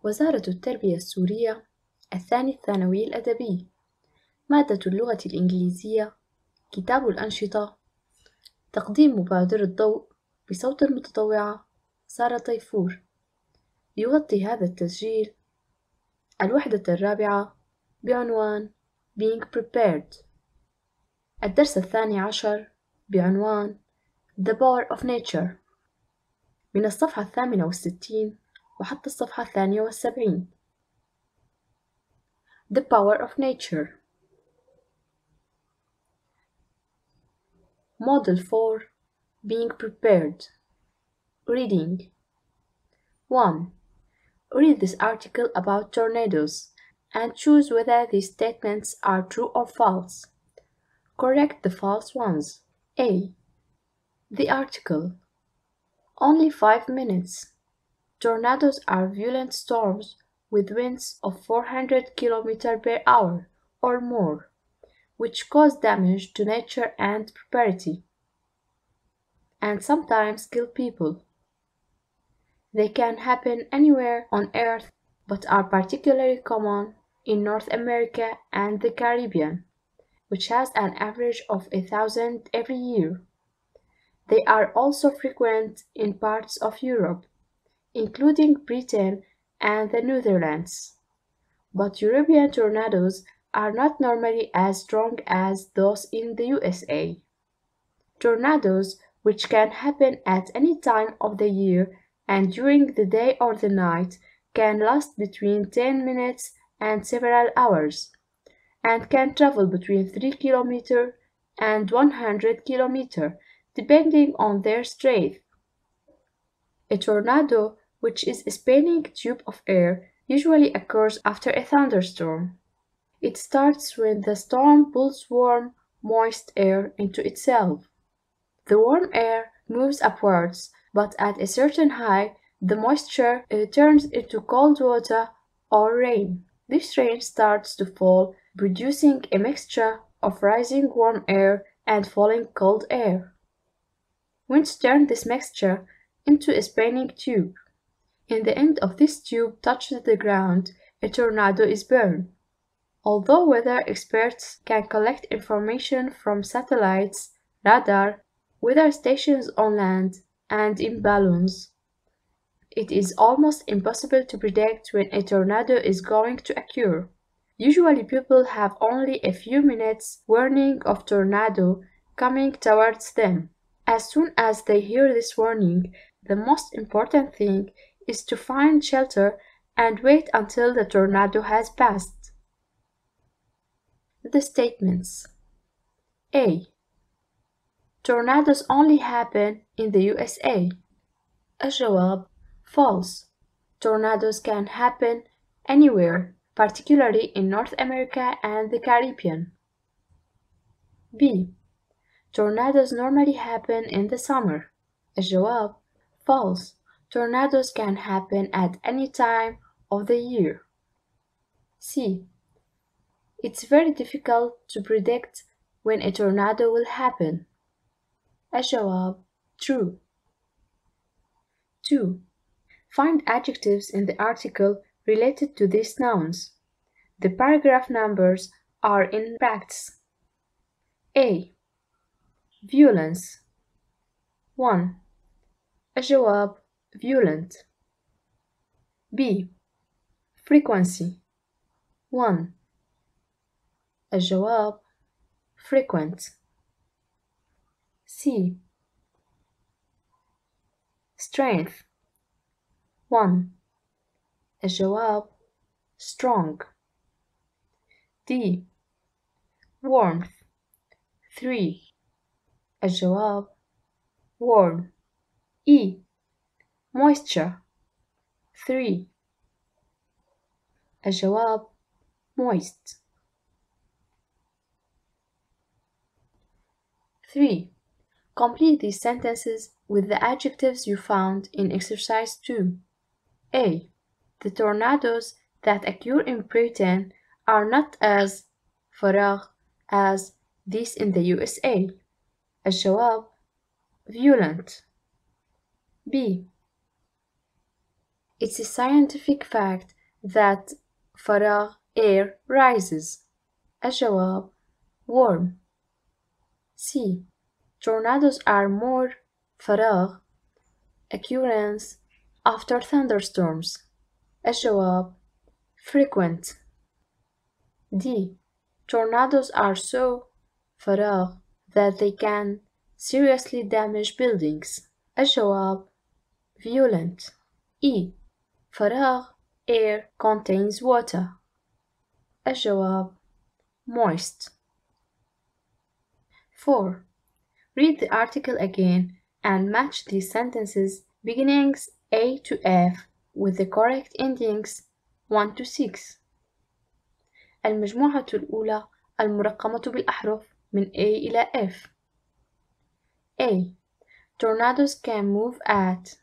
وزارة التربية السورية الثاني الثانوي الأدبي مادة اللغة الإنكليزية كتاب الأنشطة تقديم مبادرة ضوء بصوت المتطوعة سارة طيفور. يغطي هذا التسجيل الوحدة الرابعة بعنوان Being Prepared. الدرس الثاني عشر بعنوان The Power of Nature من الصفحة 68 وحتى الصفحة 72. The Power of Nature. Model 4 Being Prepared. Reading 1. Read this article about tornadoes and choose whether these statements are true or false. Correct the false ones. A. The article. Only 5 minutes. Tornadoes are violent storms with winds of 400 km per hour or more, which cause damage to nature and property, and sometimes kill people. They can happen anywhere on Earth, but are particularly common in North America and the Caribbean, which has an average of 1,000 every year. They are also frequent in parts of Europe, including Britain and the Netherlands. But European tornadoes are not normally as strong as those in the USA. Tornadoes, which can happen at any time of the year and during the day or the night, can last between 10 minutes and several hours, and can travel between 3 km and 100 km, depending on their strength. A tornado, which is a spinning tube of air, usually occurs after a thunderstorm. It starts when the storm pulls warm, moist air into itself. The warm air moves upwards, but at a certain height, the moisture turns into cold water or rain. This rain starts to fall, producing a mixture of rising warm air and falling cold air. Winds turn this mixture into a spinning tube. When the end of this tube touches the ground, a tornado is born. Although weather experts can collect information from satellites, radar, weather stations on land, and in balloons, it is almost impossible to predict when a tornado is going to occur. Usually people have only a few minutes warning of tornado coming towards them. As soon as they hear this warning, the most important thing is to find shelter and wait until the tornado has passed. The statements. A. Tornadoes only happen in the USA. الجواب false. Tornadoes can happen anywhere, particularly in North America and the Caribbean. B. Tornadoes normally happen in the summer. الجواب false. Tornadoes can happen at any time of the year. C. It's very difficult to predict when a tornado will happen. الجواب true. 2. Find adjectives in the article related to these nouns. The paragraph numbers are in brackets. A. Violence 1. الجواب violent. B. Frequency 1. الجواب frequent. C. Strength 1. الجواب strong. D. Warmth 3. الجواب warm. E. Moisture 3. الجواب moist. 3. Complete these sentences with the adjectives you found in exercise 2. A. The tornadoes that occur in Britain are not as فراغ as these in the USA. الجواب violent. B. It's a scientific fact that فراغ air rises. الجواب warm. C. Tornadoes are more فراغ occurrence after thunderstorms. الجواب frequent. D. Tornadoes are so فراغ that they can seriously damage buildings. الجواب violent. E. فراغ air contains water. الجواب moist. 4. Read the article again and match these sentences beginnings A to F with the correct endings 1 to 6. المجموعة الأولى المرقمة بالأحرف من A إلى F. A. Tornadoes can move at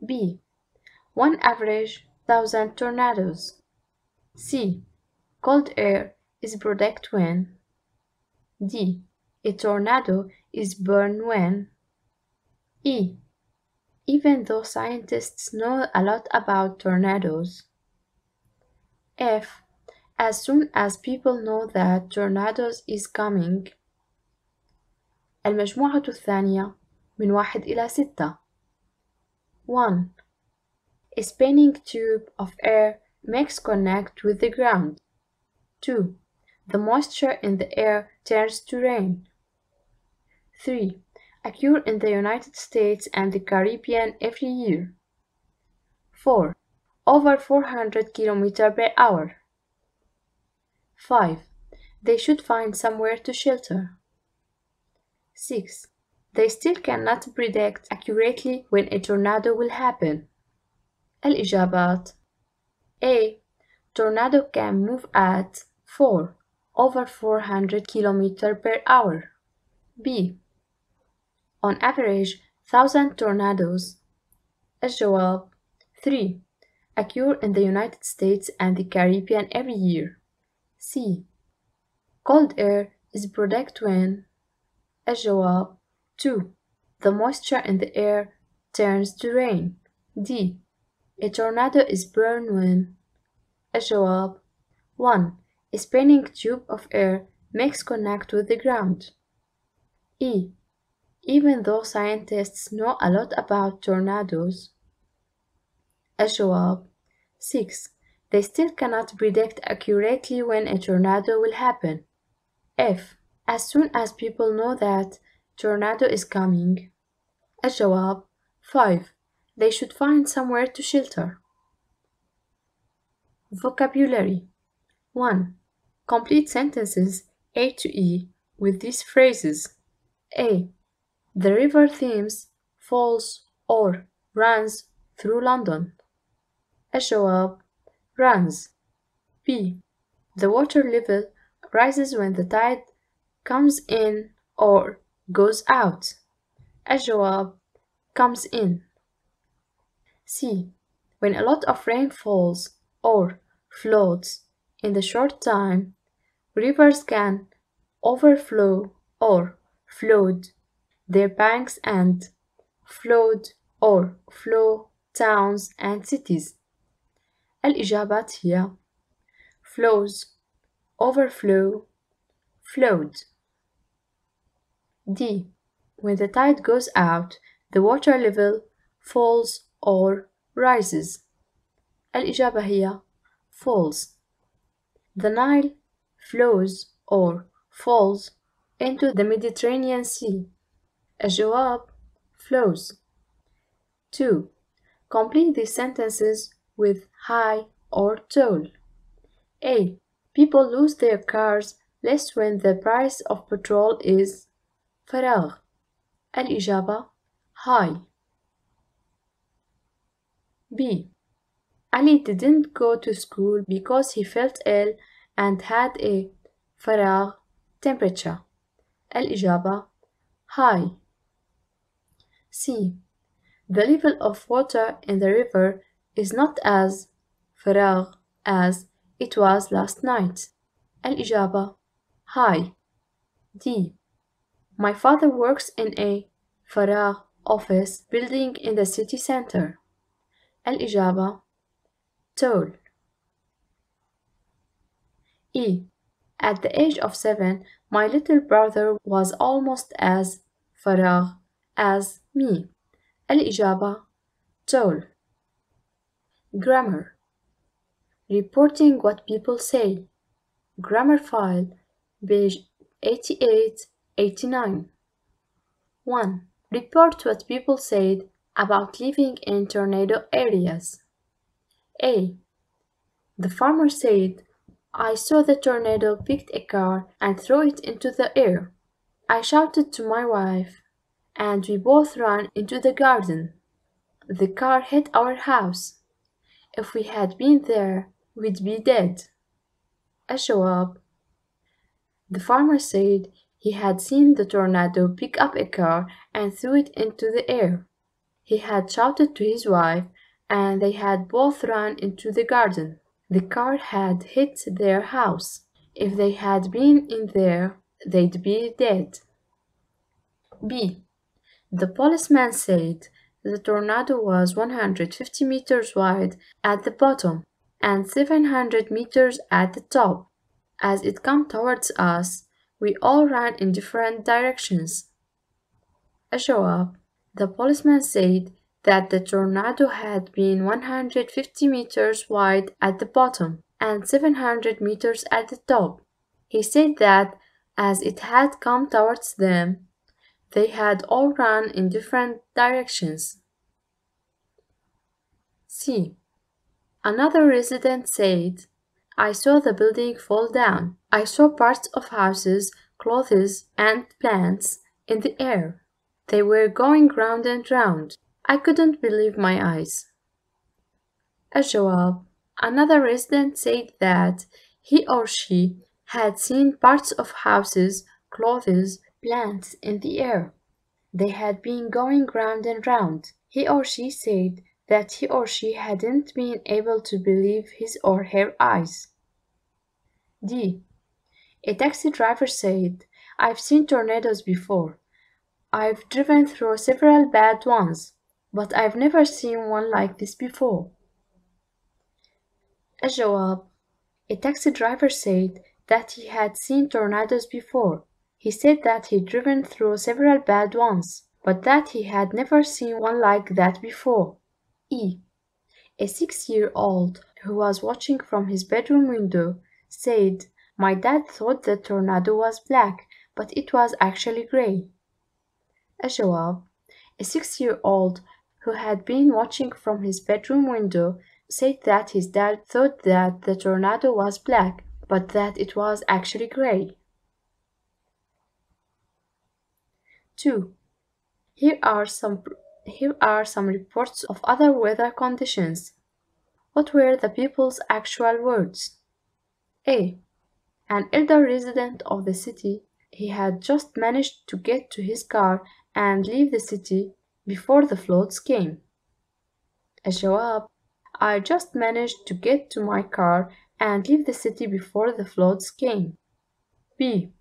B. 1 average 1,000 tornadoes. C. Cold air is produced when D. A tornado is born when E. Even though scientists know a lot about tornadoes. F. As soon as people know that tornadoes is coming. المجموعة الثانية من 1 إلى 6. 1. A spinning tube of air makes contact with the ground. 2. The moisture in the air turns to rain. 3. Occur in the United States and the Caribbean every year. 4. Over 400 km per hour. 5. They should find somewhere to shelter. 6. They still cannot predict accurately when a tornado will happen. الإجابات A. Tornado can move at 4 over 400 km per hour. B. On average 1,000 tornadoes. الجواب 3. Occur in the United States and the Caribbean every year. C. Cold air is produced when. الجواب 2. The moisture in the air turns to rain. D. A tornado is born when. الجواب 1. A spinning tube of air makes contact with the ground. E. Even though scientists know a lot about tornadoes. الجواب 6. They still cannot predict accurately when a tornado will happen. F. As soon as people know that tornado is coming. الجواب 5. They should find somewhere to shelter. Vocabulary 1. Complete sentences A to E with these phrases. A. The river Thames falls or runs through London. الجواب runs. B. The water level rises when the tide comes in or goes out. الجواب comes in. C. When a lot of rain falls or floods in a short time, rivers can overflow or flood their banks and flood or flow towns and cities. الإجابات هي flows, overflow, flowed. D. When the tide goes out, the water level falls or rises. الإجابة هي falls. The Nile flows or falls into the Mediterranean Sea. الجواب flows. 2. Complete these sentences with high or tall. A. People lose their cars less when the price of petrol is فراغ. الإجابة high. B. Ali didn't go to school because he felt ill and had a فراغ temperature. الإجابة high. C. The level of water in the river is not as فراغ as it was last night. الإجابة high. D. My father works in a فراغ office building in the city center. الإجابة tall. E. At the age of 7, my little brother was almost as فراغ as me. الإجابة tall. Grammar. Reporting what people say. Grammar file, page 88-89. 1. Report what people said about living in tornado areas. A. The farmer said, I saw the tornado picked a car and throw it into the air. I shouted to my wife, and we both ran into the garden. The car hit our house. If we had been there, we'd be dead. الجواب. The farmer said he had seen the tornado pick up a car and throw it into the air. He had shouted to his wife, and they had both run into the garden. The car had hit their house. If they had been in there, they'd be dead. B. The policeman said the tornado was 150 meters wide at the bottom and 700 meters at the top. As it came towards us, we all ran in different directions. الجواب. The policeman said that the tornado had been 150 meters wide at the bottom and 700 meters at the top. He said that as it had come towards them, they had all run in different directions. C. Another resident said, I saw the building fall down. I saw parts of houses, clothes, and plants in the air. They were going round and round. I couldn't believe my eyes. الجواب. Another resident said that he or she had seen parts of houses, clothes, plants in the air. They had been going round and round. He or she said that he or she hadn't been able to believe his or her eyes. D. A taxi driver said, I've seen tornadoes before. I've driven through several bad ones, but I've never seen one like this before. الجواب. A taxi driver said that he had seen tornadoes before. He said that he'd driven through several bad ones, but that he had never seen one like that before. E. A 6-year-old who was watching from his bedroom window said, My dad thought the tornado was black, but it was actually gray. الجواب. A 6-year-old who had been watching from his bedroom window said that his dad thought that the tornado was black, but that it was actually gray. 2. Here are some reports of other weather conditions. What were the people's actual words? A. An elder resident of the city, he had just managed to get to his car and leave the city before the floods came. الجواب. I just managed to get to my car and leave the city before the floods came. B.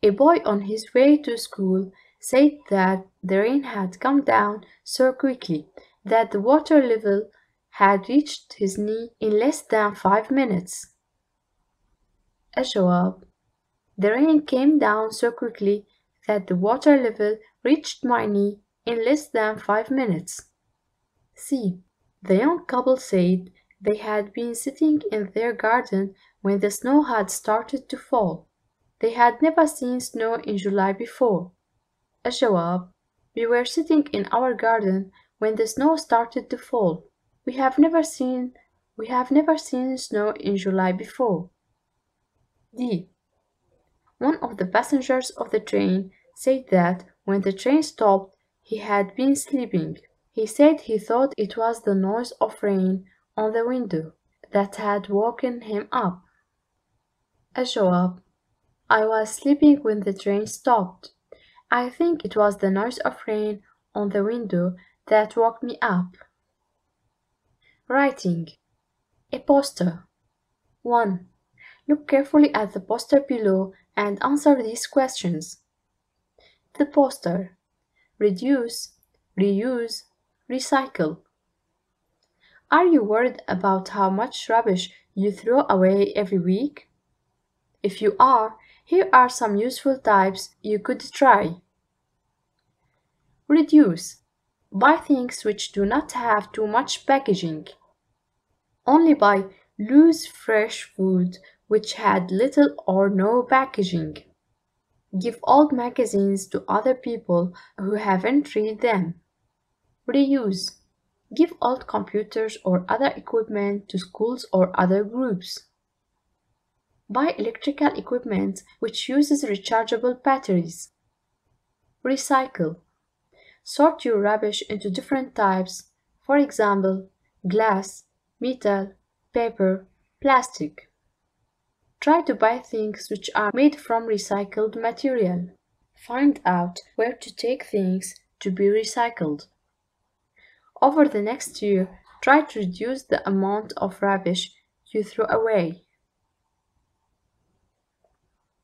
A boy on his way to school said that the rain had come down so quickly that the water level had reached his knee in less than 5 minutes. الجواب. The rain came down so quickly that the water level reached my knee in less than 5 minutes. C. The young couple said they had been sitting in their garden when the snow had started to fall. They had never seen snow in July before. الجواب. We were sitting in our garden when the snow started to fall. We have never seen snow in July before. D. One of the passengers of the train said that when the train stopped, he had been sleeping. He said he thought it was the noise of rain on the window that had woken him up. الجواب. I was sleeping when the train stopped. I think it was the noise of rain on the window that woke me up. Writing. A poster. 1. Look carefully at the poster below and answer these questions. The poster. Reduce, reuse, recycle. Are you worried about how much rubbish you throw away every week? If you are, here are some useful types you could try. Reduce. Buy things which do not have too much packaging. Only buy loose fresh food which had little or no packaging. Give old magazines to other people who haven't read them. Reuse. Give old computers or other equipment to schools or other groups. Buy electrical equipment which uses rechargeable batteries. Recycle. Sort your rubbish into different types, for example, glass, metal, paper, plastic. Try to buy things which are made from recycled material. Find out where to take things to be recycled. Over the next year, try to reduce the amount of rubbish you throw away.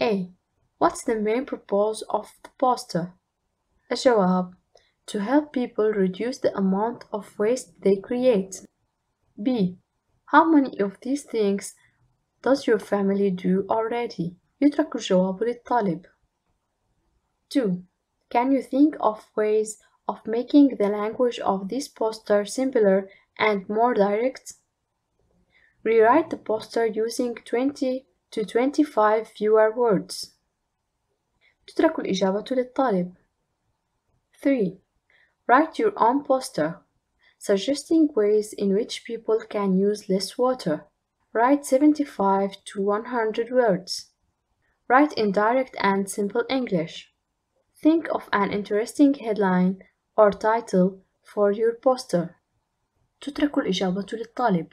A. What's the main purpose of the poster? الجواب: to help people reduce the amount of waste they create. B. How many of these things does your family do already? يترك الجواب للطالب. 2. Can you think of ways of making the language of this poster simpler and more direct? Rewrite the poster using 20 to 25 fewer words. تترك الإجابة للطالب. 3. Write your own poster, suggesting ways in which people can use less water. Write 75 to 100 words. Write in direct and simple English. Think of an interesting headline or title for your poster. تترك الإجابة للطالب.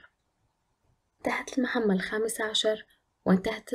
انتهت المهمة 15 وانتهت